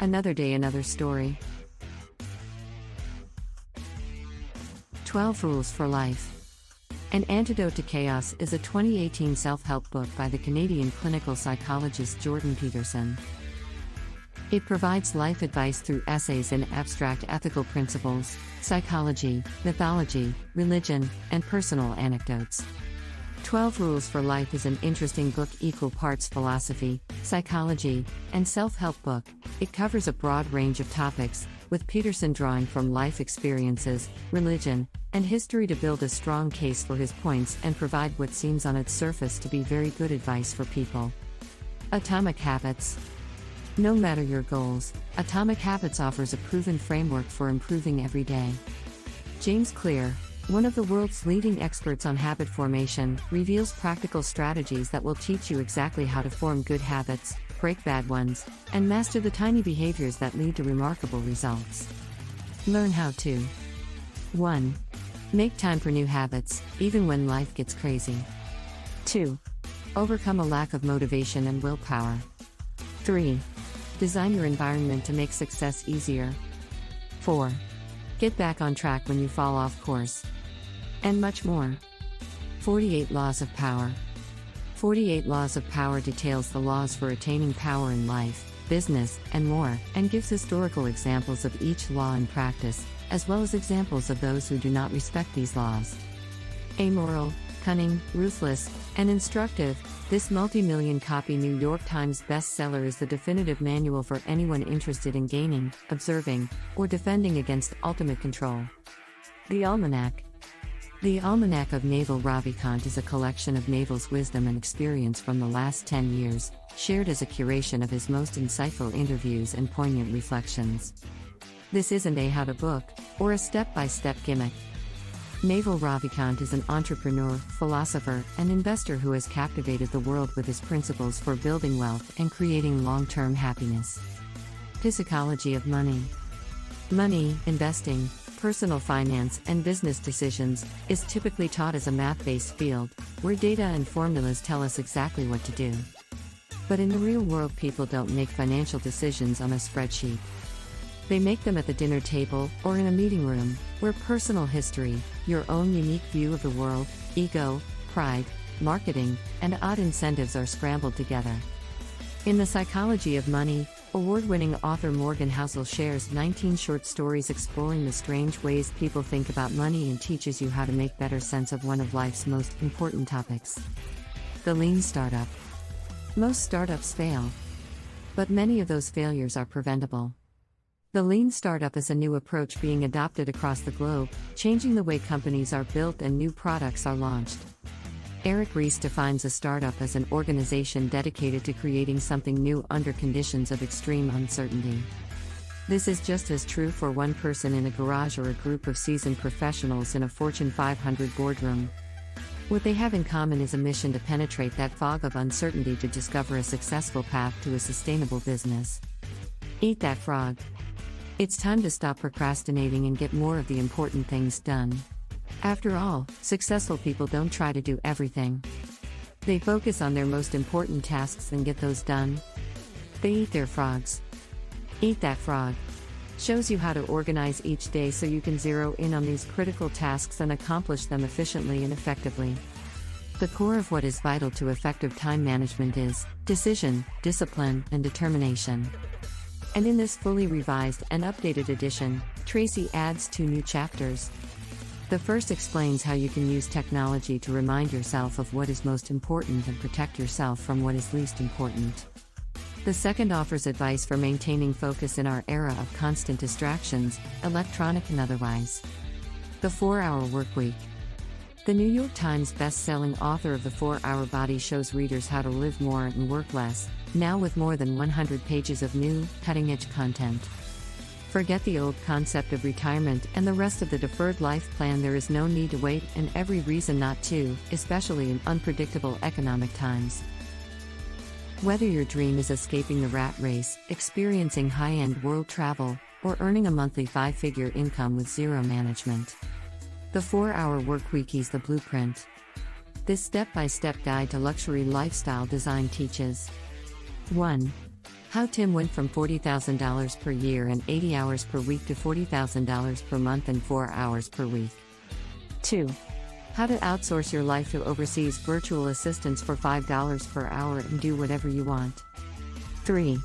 Another day, another story. 12 Rules for Life. An Antidote to Chaos is a 2018 self-help book by the Canadian clinical psychologist Jordan Peterson. It provides life advice through essays in abstract ethical principles, psychology, mythology, religion, and personal anecdotes. 12 Rules for Life is an interesting book, equal parts philosophy, psychology, and self-help book. It covers a broad range of topics, with Peterson drawing from life experiences, religion, and history to build a strong case for his points and provide what seems on its surface to be very good advice for people. Atomic Habits. No matter your goals, Atomic Habits offers a proven framework for improving every day. James Clear, one of the world's leading experts on habit formation, reveals practical strategies that will teach you exactly how to form good habits, break bad ones, and master the tiny behaviors that lead to remarkable results. Learn how to. 1. Make time for new habits, even when life gets crazy. 2. Overcome a lack of motivation and willpower. 3. Design your environment to make success easier. 4. Get back on track when you fall off course. And much more. 48 Laws of Power. 48 Laws of Power details the laws for attaining power in life, business, and more, and gives historical examples of each law in practice, as well as examples of those who do not respect these laws. Amoral, cunning, ruthless, and instructive, this multi-million copy New York Times bestseller is the definitive manual for anyone interested in gaining, observing, or defending against ultimate control. The Almanac. The Almanac of Naval Ravikant is a collection of Naval's wisdom and experience from the last 10 years, shared as a curation of his most insightful interviews and poignant reflections. This isn't a how-to book, or a step-by-step gimmick. Naval Ravikant is an entrepreneur, philosopher, and investor who has captivated the world with his principles for building wealth and creating long-term happiness. Psychology of Money. Money, investing, personal finance, and business decisions is typically taught as a math-based field, where data and formulas tell us exactly what to do. But in the real world, people don't make financial decisions on a spreadsheet. They make them at the dinner table or in a meeting room, where personal history, your own unique view of the world, ego, pride, marketing, and odd incentives are scrambled together. In The Psychology of Money, award-winning author Morgan Housel shares 19 short stories exploring the strange ways people think about money and teaches you how to make better sense of one of life's most important topics. The Lean Startup. Most startups fail. But many of those failures are preventable. The Lean Startup is a new approach being adopted across the globe, changing the way companies are built and new products are launched. Eric Ries defines a startup as an organization dedicated to creating something new under conditions of extreme uncertainty. This is just as true for one person in a garage or a group of seasoned professionals in a Fortune 500 boardroom. What they have in common is a mission to penetrate that fog of uncertainty to discover a successful path to a sustainable business. Eat that frog. It's time to stop procrastinating and get more of the important things done. After all, successful people don't try to do everything. They focus on their most important tasks and get those done. They eat their frogs. Eat That Frog shows you how to organize each day so you can zero in on these critical tasks and accomplish them efficiently and effectively. The core of what is vital to effective time management is decision, discipline, and determination. And in this fully revised and updated edition, Tracy adds 2 new chapters. The first explains how you can use technology to remind yourself of what is most important and protect yourself from what is least important. The second offers advice for maintaining focus in our era of constant distractions, electronic and otherwise. The 4-Hour Workweek. The New York Times best-selling author of The 4-Hour Body shows readers how to live more and work less, now with more than 100 pages of new, cutting-edge content. Forget the old concept of retirement and the rest of the deferred life plan. There is no need to wait and every reason not to, especially in unpredictable economic times. Whether your dream is escaping the rat race, experiencing high-end world travel, or earning a monthly 5-figure income with zero management, the 4-Hour Workweek is the blueprint. This step-by-step guide to luxury lifestyle design teaches 1. How Tim went from $40,000 per year and 80 hours per week to $40,000 per month and 4 hours per week. 2. How to outsource your life to overseas virtual assistants for $5 per hour and do whatever you want. 3.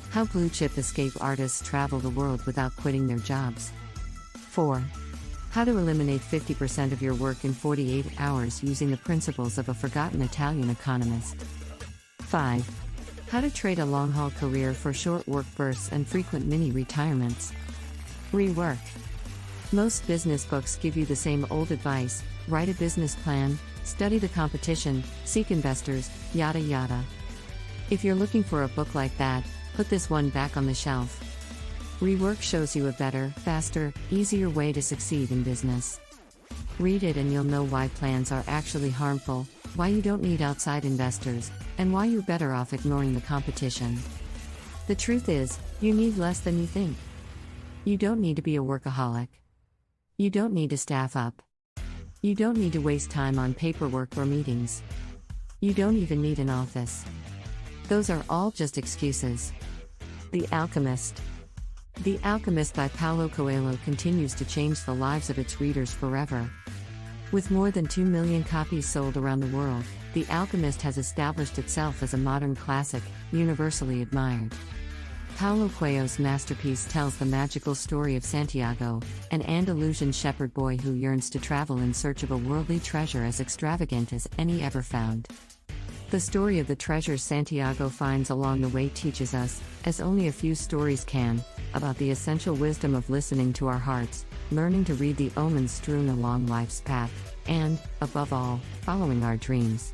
How blue chip escape artists travel the world without quitting their jobs. 4. How to eliminate 50% of your work in 48 hours using the principles of a forgotten Italian economist. 5. How to trade a long-haul career for short work bursts and frequent mini-retirements. Rework. Most business books give you the same old advice: write a business plan, study the competition, seek investors, yada yada. If you're looking for a book like that, put this one back on the shelf. Rework shows you a better, faster, easier way to succeed in business. Read it and you'll know why plans are actually harmful, why you don't need outside investors, and why you're better off ignoring the competition. The truth is, you need less than you think. You don't need to be a workaholic. You don't need to staff up. You don't need to waste time on paperwork or meetings. You don't even need an office. Those are all just excuses. The Alchemist. The Alchemist by Paulo Coelho continues to change the lives of its readers forever. With more than 2 million copies sold around the world, The Alchemist has established itself as a modern classic, universally admired. Paulo Coelho's masterpiece tells the magical story of Santiago, an Andalusian shepherd boy who yearns to travel in search of a worldly treasure as extravagant as any ever found. The story of the treasures Santiago finds along the way teaches us, as only a few stories can, about the essential wisdom of listening to our hearts, learning to read the omens strewn along life's path, and, above all, following our dreams.